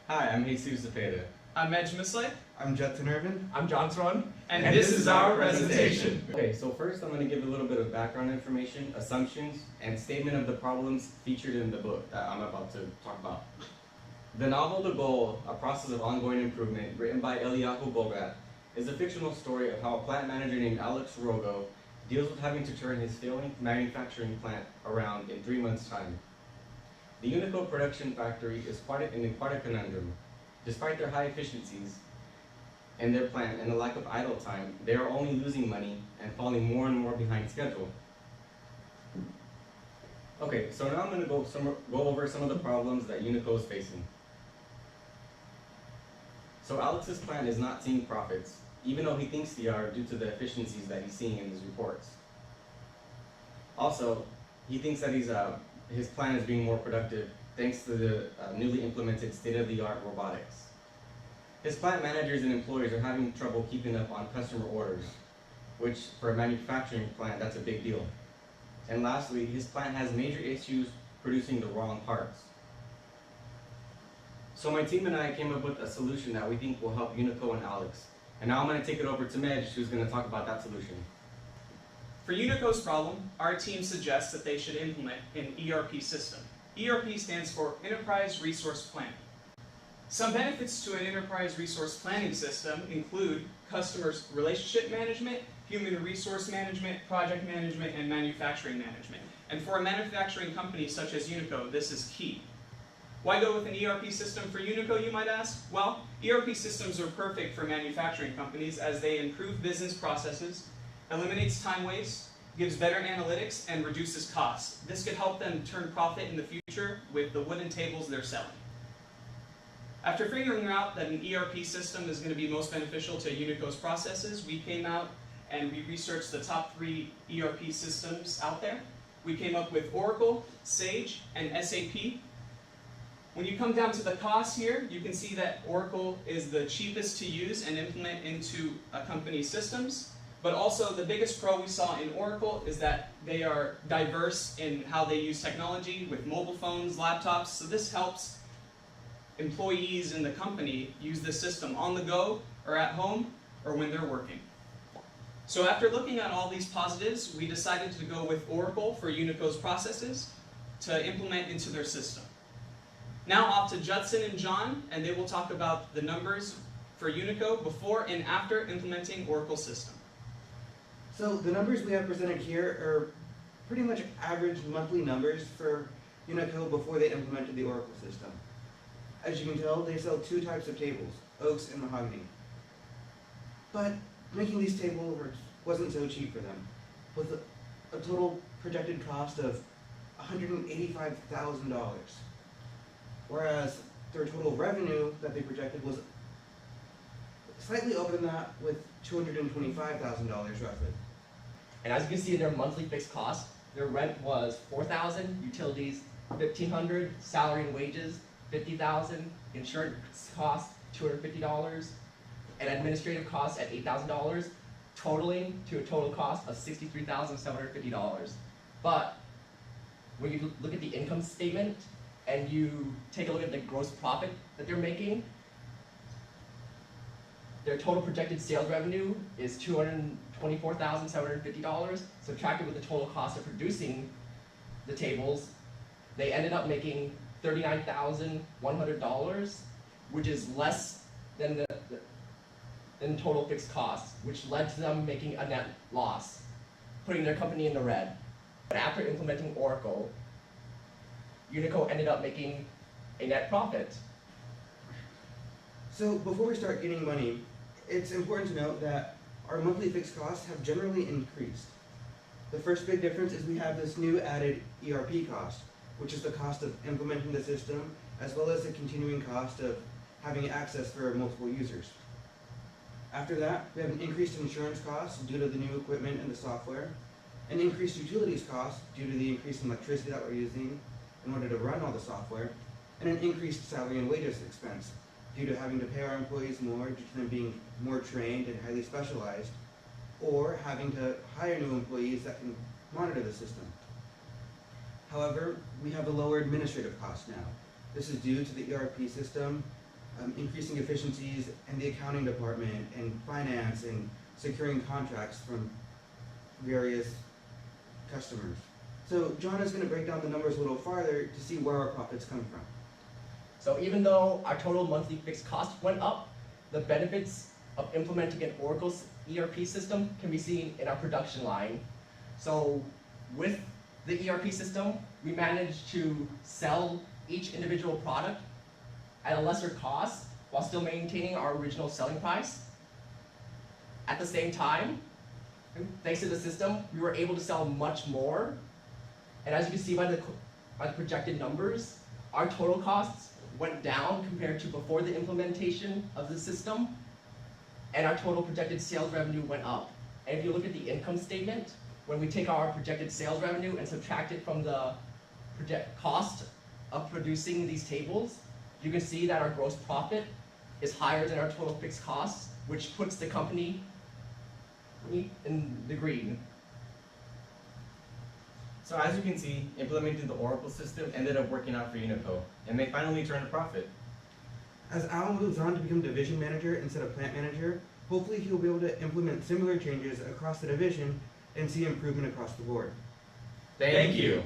Hi, I'm Jesus Cepeda. I'm Edge Misley. I'm Judson Irvin. I'm John Sron. And this is our presentation. Okay, so first I'm going to give a little bit of background information, assumptions, and statement of the problems featured in the book that I'm about to talk about. The novel The Goal, A Process of Ongoing Improvement, written by Eliyahu Bograt, is a fictional story of how a plant manager named Alex Rogo deals with having to turn his failing manufacturing plant around in 3 months' time. The Unico production factory is in quite a conundrum. Despite their high efficiencies in their plant and the lack of idle time, they are only losing money and falling more and more behind schedule. Okay, so now I'm going to go over some of the problems that Unico is facing. So Alex's plant is not seeing profits, even though he thinks they are due to the efficiencies that he's seeing in his reports. Also, he thinks that his plant is being more productive thanks to the newly implemented state-of-the-art robotics. His plant managers and employees are having trouble keeping up on customer orders, which for a manufacturing plant, that's a big deal. And lastly, his plant has major issues producing the wrong parts. So my team and I came up with a solution that we think will help Unico and Alex. And now I'm going to take it over to Medj, who's going to talk about that solution. For Unico's problem, our team suggests that they should implement an ERP system. ERP stands for Enterprise Resource Planning. Some benefits to an enterprise resource planning system include customer relationship management, human resource management, project management, and manufacturing management. And for a manufacturing company such as Unico, this is key. Why go with an ERP system for Unico, you might ask? Well, ERP systems are perfect for manufacturing companies as they improve business processes, eliminates time waste, gives better analytics, and reduces costs. This could help them turn profit in the future with the wooden tables they're selling. After figuring out that an ERP system is going to be most beneficial to Unico's processes, we came out and we researched the top 3 ERP systems out there. We came up with Oracle, Sage, and SAP. When you come down to the cost here, you can see that Oracle is the cheapest to use and implement into a company's systems. But also the biggest pro we saw in Oracle is that they are diverse in how they use technology with mobile phones, laptops. So this helps employees in the company use the system on the go or at home or when they're working. So after looking at all these positives, we decided to go with Oracle for Unico's processes to implement into their system. Now off to Judson and John, and they will talk about the numbers for Unico before and after implementing Oracle system. So the numbers we have presented here are pretty much average monthly numbers for Unico before they implemented the Oracle system. As you can tell, they sell 2 types of tables, oaks and mahogany. But making these tables wasn't so cheap for them, with a total projected cost of $185,000. Whereas their total revenue that they projected was slightly over that, with $225,000 roughly. And as you can see in their monthly fixed cost, their rent was $4,000, utilities $1,500, salary and wages $50,000, insurance costs $250, and administrative costs at $8,000, totaling to a total cost of $63,750. But when you look at the income statement and you take a look at the gross profit that they're making, their total projected sales revenue is $224,750, subtracted with the total cost of producing the tables. They ended up making $39,100, which is less than the total fixed costs, which led to them making a net loss, putting their company in the red. But after implementing Oracle, Unico ended up making a net profit. So before we start getting money, it's important to note that our monthly fixed costs have generally increased. The first big difference is we have this new added ERP cost, which is the cost of implementing the system, as well as the continuing cost of having access for multiple users. After that, we have an increased insurance cost due to the new equipment and the software, an increased utilities cost due to the increase in electricity that we're using in order to run all the software, and an increased salary and wages expense due to having to pay our employees more due to them being more trained and highly specialized, or having to hire new employees that can monitor the system. However, we have a lower administrative cost now. This is due to the ERP system increasing efficiencies in the accounting department and finance and securing contracts from various customers. So John is going to break down the numbers a little farther to see where our profits come from. So even though our total monthly fixed cost went up, the benefits of implementing an Oracle ERP system can be seen in our production line. So with the ERP system, we managed to sell each individual product at a lesser cost while still maintaining our original selling price. At the same time, thanks to the system, we were able to sell much more. And as you can see by the projected numbers, our total costs went down compared to before the implementation of the system, and our total projected sales revenue went up. And if you look at the income statement, when we take our projected sales revenue and subtract it from the project cost of producing these tables, you can see that our gross profit is higher than our total fixed costs, which puts the company in the green. So as you can see, implementing the Oracle system ended up working out for Unico, and they finally turned a profit. As Al moves on to become division manager instead of plant manager, hopefully he'll be able to implement similar changes across the division and see improvement across the board. Thank you.